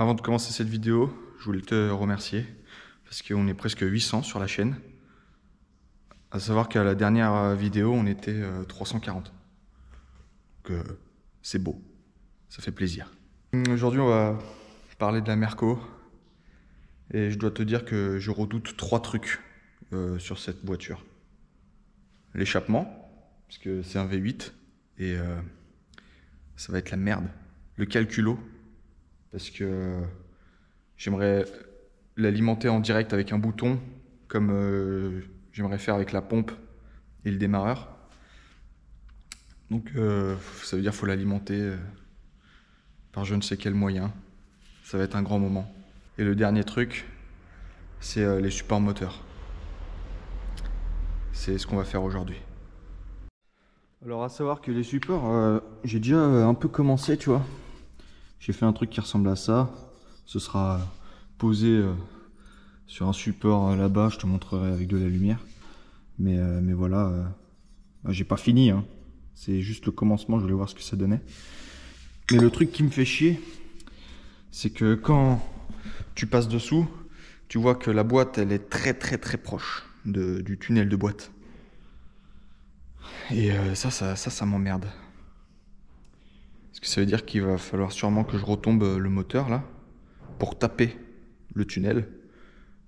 Avant de commencer cette vidéo, je voulais te remercier parce qu'on est presque 800 sur la chaîne. À savoir qu'à la dernière vidéo, on était 340. Donc c'est beau, ça fait plaisir. Aujourd'hui, on va parler de la Merco. Et je dois te dire que je redoute 3 trucs sur cette voiture. L'échappement, parce que c'est un V8 et ça va être la merde. Le calculo, parce que j'aimerais l'alimenter en direct avec un bouton, comme j'aimerais faire avec la pompe et le démarreur. Donc ça veut dire qu'il faut l'alimenter par je ne sais quel moyen. Ça va être un grand moment. Et le dernier truc, c'est les supports moteurs. C'est ce qu'on va faire aujourd'hui. Alors à savoir que les supports, j'ai déjà un peu commencé, tu vois. J'ai fait un truc qui ressemble à ça. Ce sera posé sur un support là-bas, je te montrerai avec de la lumière. Mais voilà, j'ai pas fini, hein. C'est juste le commencement, je voulais voir ce que ça donnait. Mais le truc qui me fait chier, c'est que quand tu passes dessous, tu vois que la boîte, elle est très proche du tunnel de boîte. Et ça m'emmerde. Parce que ça veut dire qu'il va falloir sûrement que je retombe le moteur là, pour taper le tunnel,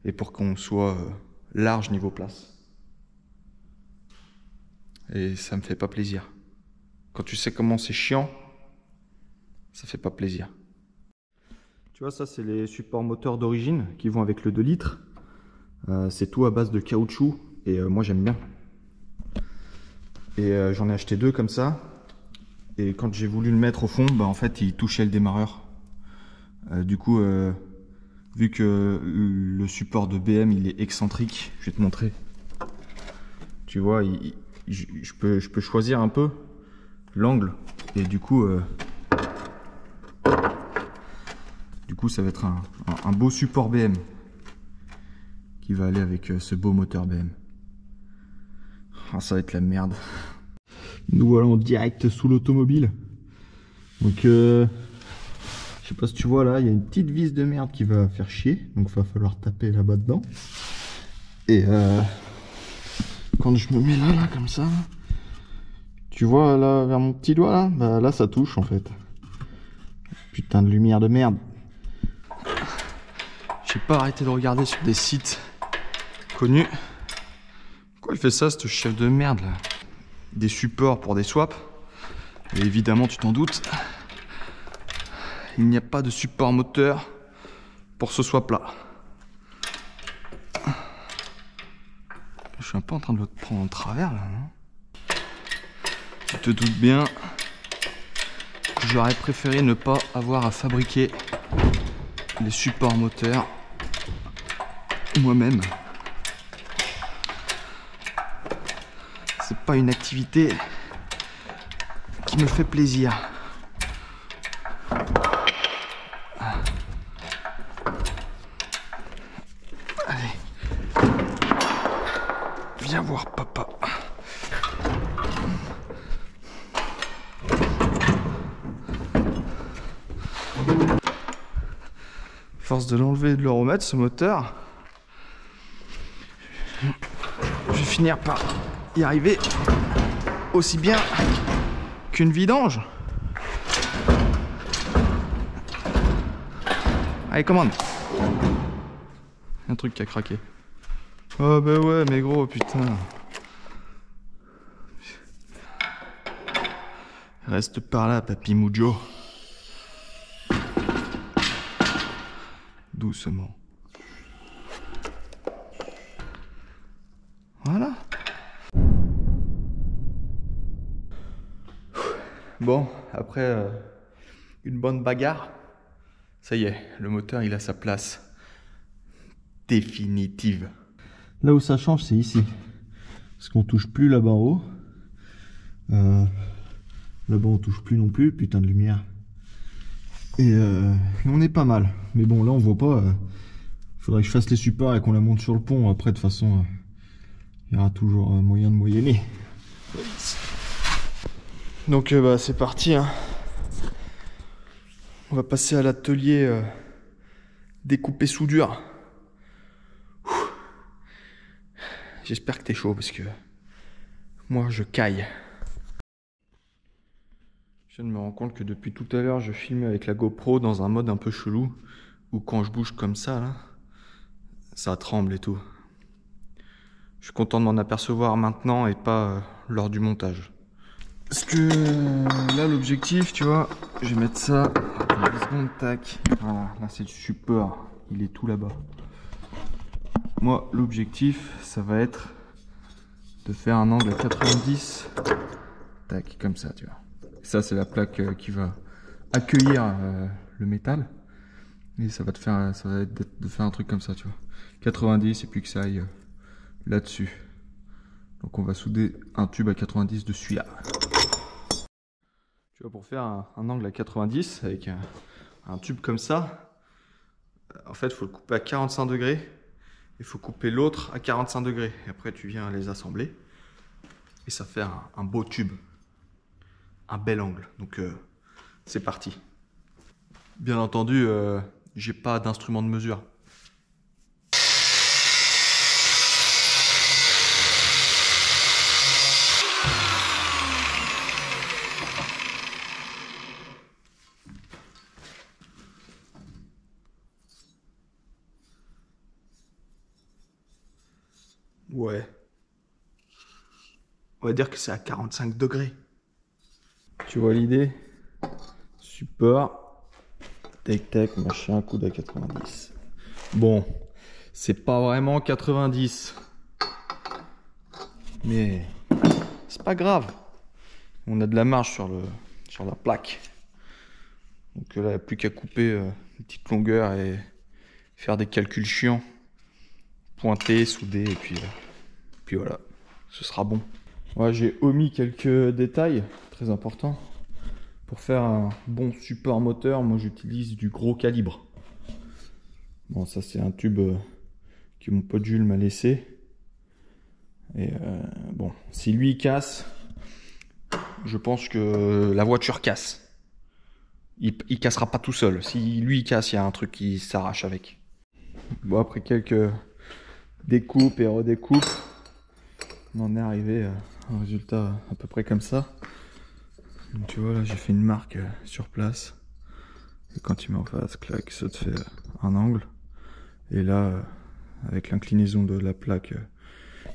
et pour qu'on soit large niveau place. Et ça me fait pas plaisir. Quand tu sais comment c'est chiant, ça fait pas plaisir. Tu vois, ça c'est les supports moteurs d'origine qui vont avec le 2 litres. C'est tout à base de caoutchouc et moi j'aime bien. Et j'en ai acheté 2 comme ça. Et quand j'ai voulu le mettre au fond, bah en fait il touchait le démarreur. Du coup, vu que le support de BM il est excentrique, je vais te montrer. Tu vois, je peux choisir un peu l'angle et du coup ça va être un beau support BM qui va aller avec ce beau moteur BM. Ah, ça va être la merde. Nous voilà en direct sous l'automobile. Donc je sais pas si tu vois là, il y a une petite vis de merde qui va faire chier, donc il va falloir taper là-bas dedans. Et quand je me mets là comme ça, tu vois là vers mon petit doigt là, bah là ça touche en fait. Putain de lumière de merde. J'ai pas arrêté de regarder sur des sites connus. Pourquoi elle fait ça, ce chef de merde là? Des supports pour des swaps. Et évidemment, tu t'en doutes, il n'y a pas de support moteur pour ce swap là. Je suis un peu en train de le prendre en travers là, non? Tu te doutes bien que j'aurais préféré ne pas avoir à fabriquer les supports moteurs moi-même. C'est pas une activité qui me fait plaisir. Allez, viens voir papa. Force de l'enlever et de le remettre, ce moteur, je vais finir par y arriver aussi bien qu'une vidange. Allez, commande. Un truc qui a craqué. Oh bah ouais, mais gros, putain. Reste par là, papy Mujo. Doucement. Voilà. Bon, après une bonne bagarre, ça y est, le moteur il a sa place définitive. Là où ça change, c'est ici. Parce qu'on touche plus là-bas en haut. Là-bas on touche plus non plus, putain de lumière. Et on est pas mal. Mais bon, là on voit pas. Faudrait que je fasse les supports et qu'on la monte sur le pont. Après, de toute façon, il y aura toujours moyen de moyenner. Donc bah, c'est parti, hein. On va passer à l'atelier découpé soudure. J'espère que t'es chaud parce que moi je caille. Je viens de me rendre compte que depuis tout à l'heure je filme avec la GoPro dans un mode un peu chelou où quand je bouge comme ça là, ça tremble et tout. Je suis content de m'en apercevoir maintenant et pas lors du montage. Parce que là l'objectif, tu vois, je vais mettre ça, 10 secondes, tac. Voilà, là c'est le support, il est tout là-bas. Moi l'objectif, ça va être de faire un angle à 90, tac, comme ça, tu vois. Ça c'est la plaque qui va accueillir le métal. Et ça va être de faire un truc comme ça, tu vois. 90 et puis que ça aille là-dessus. Donc on va souder un tube à 90 de celui-là. Tu vois, pour faire un angle à 90 avec un tube comme ça, en fait il faut le couper à 45 degrés. Il faut couper l'autre à 45 degrés. Et après tu viens les assembler. Et ça fait un beau tube. Un bel angle. Donc c'est parti. Bien entendu, j'ai pas d'instrument de mesure. Ouais. On va dire que c'est à 45 degrés. Tu vois l'idée? Support. Tac tac, machin, coude à 90. Bon, c'est pas vraiment 90. Mais c'est pas grave. On a de la marge sur la plaque. Donc là, il n'y a plus qu'à couper une petite longueur et faire des calculs chiants. Pointer, souder et puis voilà, ce sera bon. Ouais, j'ai omis quelques détails très importants. Pour faire un bon support moteur, moi j'utilise du gros calibre. Bon, ça c'est un tube que mon pote Jules m'a laissé. Et bon, si lui il casse, je pense que la voiture casse. Il cassera pas tout seul. Si lui il casse, il y a un truc qui s'arrache avec. Bon, après quelques découpes et redécoupes, on en est arrivé à un résultat à peu près comme ça. Donc tu vois là, j'ai fait une marque sur place. Et quand tu mets en face, clac, ça te fait un angle. Et là, avec l'inclinaison de la plaque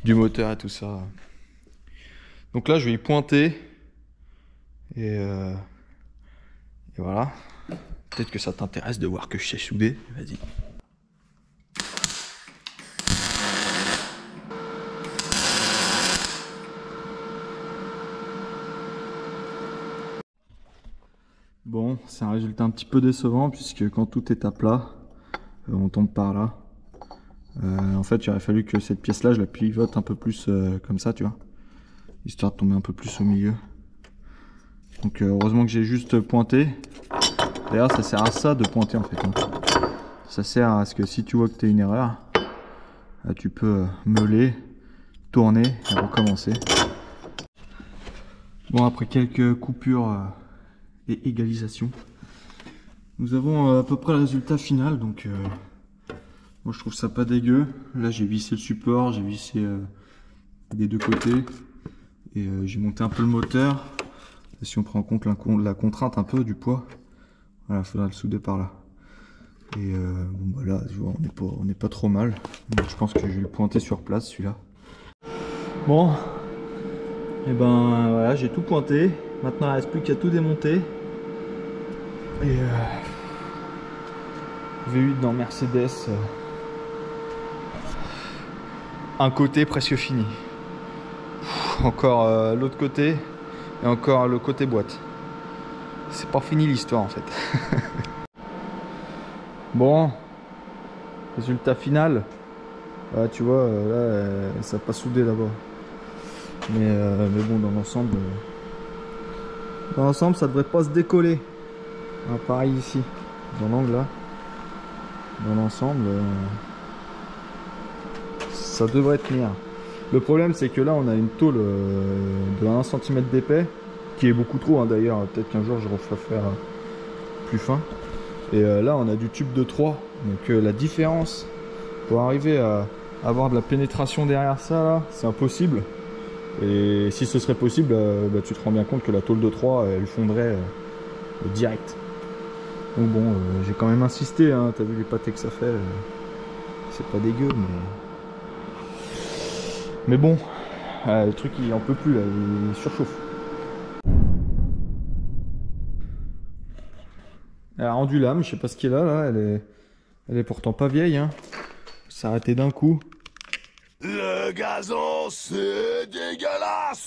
du moteur et tout ça. Donc là, je vais y pointer. Et voilà. Peut-être que ça t'intéresse de voir que je sais souder. Vas-y. Bon, c'est un résultat un petit peu décevant puisque quand tout est à plat, on tombe par là. En fait, il aurait fallu que cette pièce-là, je la pivote un peu plus comme ça, tu vois. Histoire de tomber un peu plus au milieu. Donc heureusement que j'ai juste pointé. D'ailleurs, ça sert à ça de pointer en fait. Hein. Ça sert à ce que si tu vois que tu as une erreur, tu peux meuler, tourner et recommencer. Bon, après quelques coupures et égalisation, nous avons à peu près le résultat final. Donc moi je trouve ça pas dégueu. Là j'ai vissé le support, j'ai vissé des deux côtés et j'ai monté un peu le moteur. Et si on prend en compte la contrainte un peu du poids, voilà, il faudra le souder par là. Et bon bah là, tu vois, on n'est pas trop mal. Donc, je pense que je vais le pointer sur place celui-là. Bon, et ben voilà, j'ai tout pointé. Maintenant il ne reste plus qu'à tout démonter. Et V8 dans Mercedes, un côté presque fini. Encore l'autre côté et encore le côté boîte. C'est pas fini l'histoire en fait. Bon, résultat final. Ah, tu vois, là, ça n'a pas soudé là-bas. Mais bon, dans l'ensemble, ça devrait pas se décoller. Ah, pareil ici, dans l'angle là. Dans l'ensemble, ça devrait tenir. Le problème, c'est que là, on a une tôle de 1 cm d'épais, qui est beaucoup trop, hein, d'ailleurs. Peut-être qu'un jour, je referai faire plus fin. Et là, on a du tube de 3. Donc la différence pour arriver à avoir de la pénétration derrière ça, là, c'est impossible. Et si ce serait possible, bah, tu te rends bien compte que la tôle de 3, elle fondrait direct. Donc bon, j'ai quand même insisté, hein, t'as vu les pâtés que ça fait, c'est pas dégueu, mais bon, le truc il en peut plus là, il surchauffe. Elle a rendu l'âme, je sais pas ce qu'il y a là, elle est pourtant pas vieille, hein. S'arrêter d'un coup. Le gazon, c'est dégueulasse!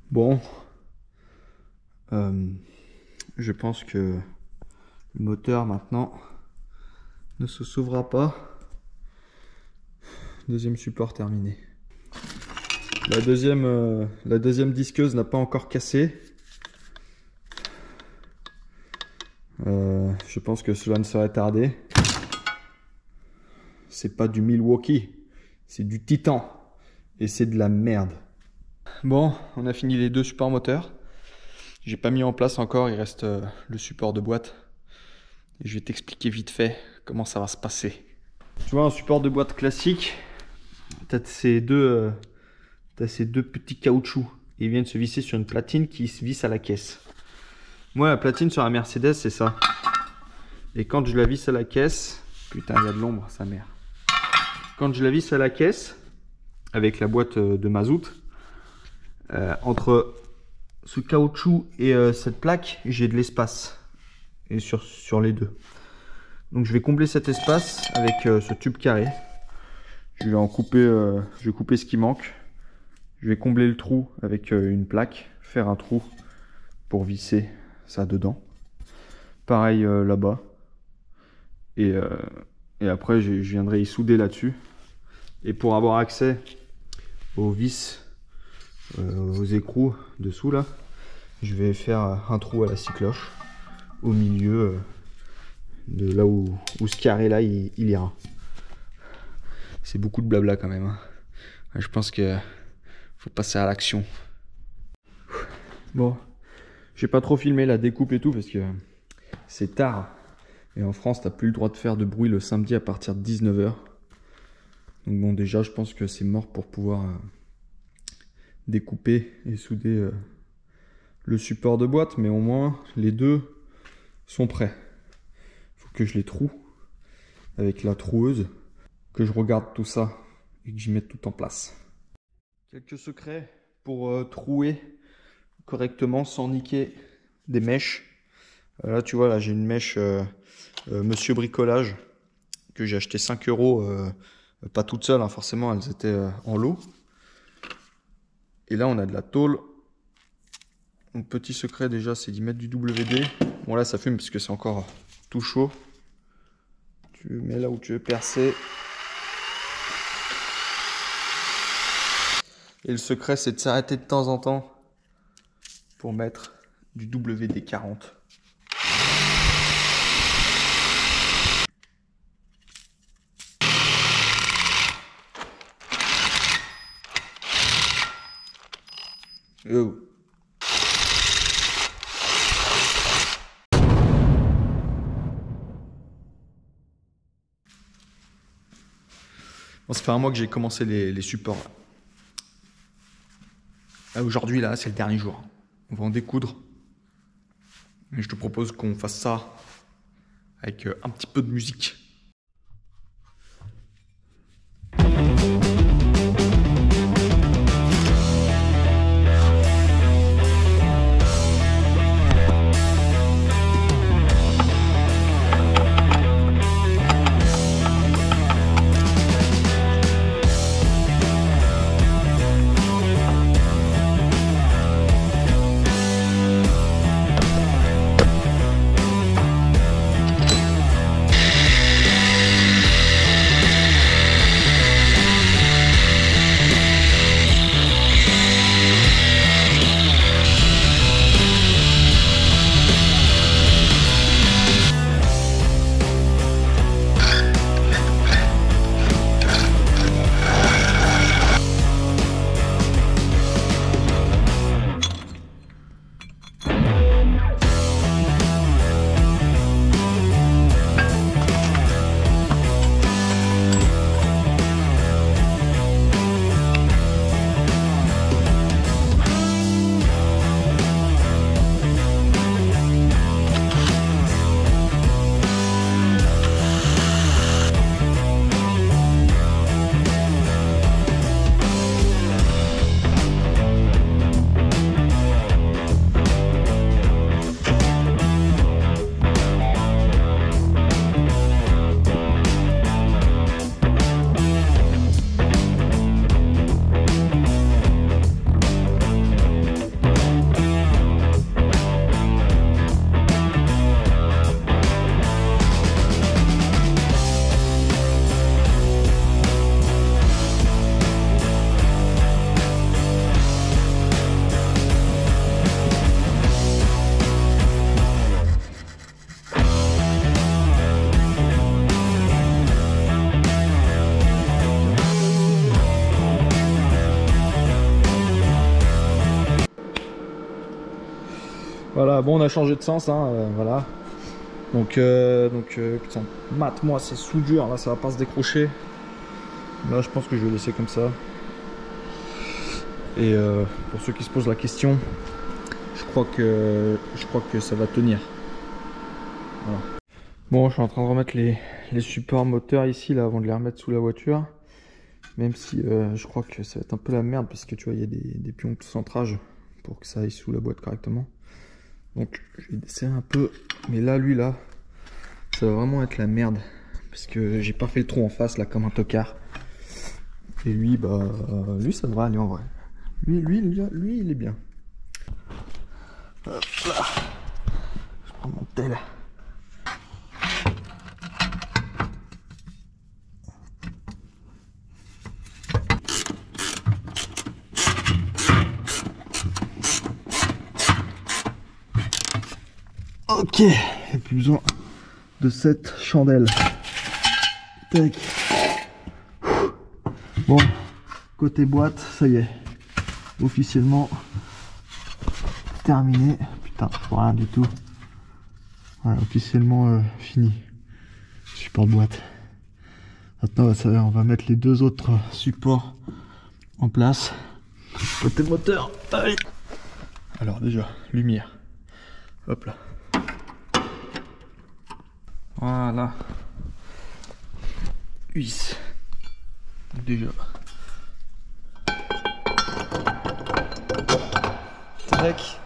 Bon, je pense que le moteur maintenant ne se s'ouvrira pas. Deuxième support terminé. La deuxième disqueuse n'a pas encore cassé. Je pense que cela ne serait tardé. C'est pas du Milwaukee, c'est du Titan. Et c'est de la merde. Bon, on a fini les deux supports moteurs. J'ai pas mis en place encore, il reste le support de boîte. Et je vais t'expliquer vite fait comment ça va se passer. Tu vois, un support de boîte classique, t'as ces deux petits caoutchoucs. Ils viennent se visser sur une platine qui se visse à la caisse. Moi, la platine sur la Mercedes, c'est ça. Et quand je la visse à la caisse... Putain, il y a de l'ombre, sa mère. Quand je la visse à la caisse, avec la boîte de mazout, entre ce caoutchouc et cette plaque, j'ai de l'espace. Et sur les deux. Donc je vais combler cet espace avec ce tube carré. Je vais en couper, je vais couper ce qui manque. Je vais combler le trou avec une plaque, faire un trou pour visser ça dedans. Pareil là-bas. Et après je viendrai y souder là-dessus. Et pour avoir accès aux vis, aux écrous dessous là, je vais faire un trou à la scie cloche au milieu de là où ce carré là il ira. C'est beaucoup de blabla quand même, hein. Je pense que faut passer à l'action. Bon, j'ai pas trop filmé la découpe et tout parce que c'est tard. Et en France, t'as plus le droit de faire de bruit le samedi à partir de 19 h. Donc bon, déjà, je pense que c'est mort pour pouvoir découper et souder le support de boîte. Mais au moins, les deux sont prêts. Faut que je les troue avec la troueuse, que je regarde tout ça et que j'y mette tout en place. Quelques secrets pour trouer correctement sans niquer des mèches. Là, tu vois, là, j'ai une mèche Monsieur Bricolage que j'ai acheté 5 €. Pas toute seule, hein, forcément, elles étaient en lot. Et là, on a de la tôle. Mon petit secret déjà, c'est d'y mettre du WD. Bon, là, ça fume parce que c'est encore tout chaud. Tu le mets là où tu veux percer. Et le secret, c'est de s'arrêter de temps en temps pour mettre du WD-40. Oh. Bon, ça fait un mois que j'ai commencé les supports. Aujourd'hui, là, c'est le dernier jour. On va en découdre. Mais je te propose qu'on fasse ça avec un petit peu de musique. Voilà, bon, on a changé de sens, hein, voilà. Donc, putain, mate-moi, c'est soudure, là, ça va pas se décrocher. Là, je pense que je vais laisser comme ça. Et pour ceux qui se posent la question, je crois que ça va tenir. Voilà. Bon, je suis en train de remettre les supports moteurs ici, là, avant de les remettre sous la voiture. Même si je crois que ça va être un peu la merde, parce que tu vois, il y a des pions de centrage pour que ça aille sous la boîte correctement. Donc je vais desserrer un peu, mais là, lui là, ça va vraiment être la merde, parce que j'ai pas fait le trou en face là comme un tocard. Et lui, bah, lui ça devrait aller en vrai. Lui il est bien. Hop là. Je prends mon tel. Ok, il n'y a plus besoin de cette chandelle. Tac. Bon, côté boîte, ça y est. Officiellement terminé. Putain, je vois rien du tout. Voilà, officiellement fini. Support de boîte. Maintenant, on va mettre les deux autres supports en place. Côté moteur. Allez. Alors déjà, lumière. Hop là. Voilà. Vis. Déjà. Tac.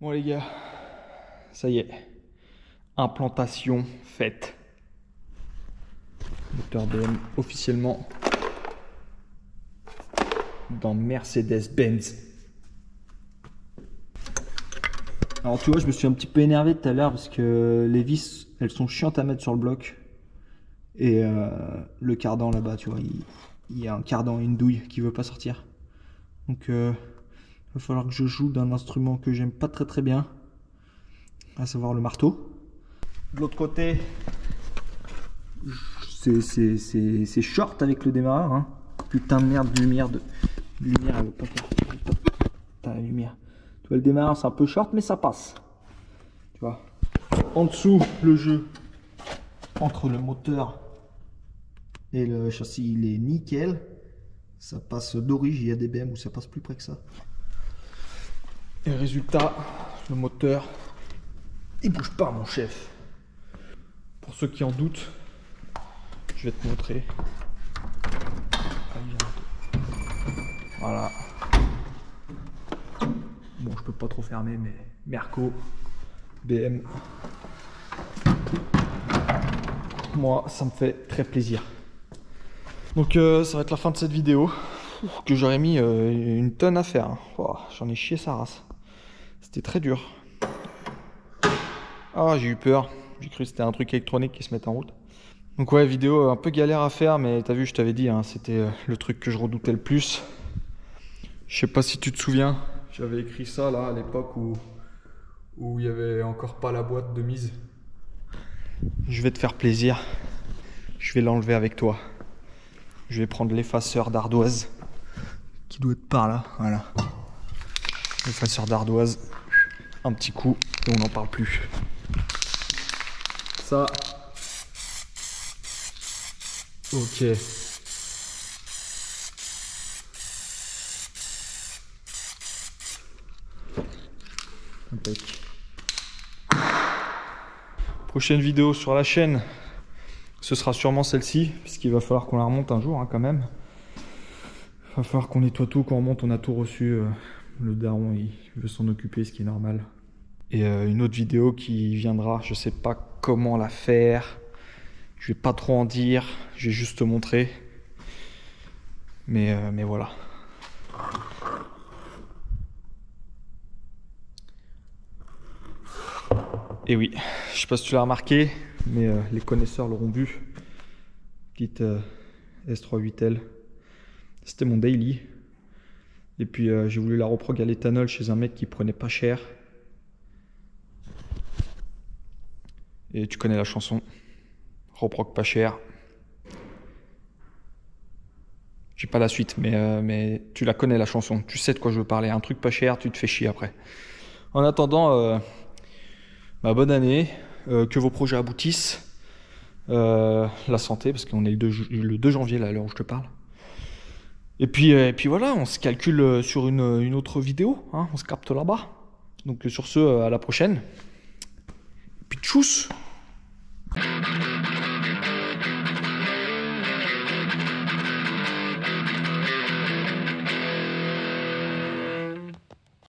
Bon les gars, ça y est. Implantation faite. Moteur BM officiellement dans Mercedes-Benz. Alors tu vois, je me suis un petit peu énervé tout à l'heure parce que les vis, elles sont chiantes à mettre sur le bloc. Et le cardan là-bas, tu vois, il y a un cardan et une douille qui veut pas sortir. Donc il va falloir que je joue d'un instrument que j'aime pas très bien, à savoir le marteau. De l'autre côté, c'est short avec le démarreur. Hein. Putain de merde, lumière, elle veut pas faire. Putain, la lumière. Tu vois, le démarreur, c'est un peu short, mais ça passe. Tu vois. En dessous, le jeu, entre le moteur et le châssis, il est nickel. Ça passe d'origine. Il y a des BM où ça passe plus près que ça. Et résultat, le moteur, il bouge pas, mon chef. Pour ceux qui en doutent, je vais te montrer. Voilà. Bon, je peux pas trop fermer, mais Merco, BM. Moi, ça me fait très plaisir. Donc, ça va être la fin de cette vidéo. Que j'aurais mis une tonne à faire. Hein. Oh, j'en ai chié sa race. C'était très dur. Ah, j'ai eu peur. J'ai cru que c'était un truc électronique qui se mettait en route. Donc ouais, vidéo un peu galère à faire, mais t'as vu, je t'avais dit, hein, c'était le truc que je redoutais le plus. Je sais pas si tu te souviens, j'avais écrit ça là à l'époque où il y avait encore pas la boîte de mise. Je vais te faire plaisir. Je vais l'enlever avec toi. Je vais prendre l'effaceur d'ardoise qui doit être par là, voilà. L'effaceur d'ardoise. Un petit coup et on n'en parle plus. Ça. Ok. Impec. Prochaine vidéo sur la chaîne, ce sera sûrement celle-ci, puisqu'il va falloir qu'on la remonte un jour hein, quand même. Il va falloir qu'on nettoie tout, qu'on remonte, on a tout reçu. Le daron il veut s'en occuper, ce qui est normal. Et une autre vidéo qui viendra, je sais pas comment la faire. Je vais pas trop en dire, je vais juste te montrer. Mais voilà. Et oui, je sais pas si tu l'as remarqué, mais les connaisseurs l'auront vu. Petite S38L. C'était mon daily. Et puis j'ai voulu la reprog à l'éthanol chez un mec qui prenait pas cher. Et tu connais la chanson. Reprog pas cher. J'ai pas la suite, mais tu la connais la chanson. Tu sais de quoi je veux parler. Un truc pas cher, tu te fais chier après. En attendant, bonne année. Que vos projets aboutissent. La santé, parce qu'on est le 2 janvier là, à l'heure où je te parle. Et puis voilà, on se calcule sur une autre vidéo. Hein, on se capte là-bas. Donc sur ce, à la prochaine. Et puis tchuss!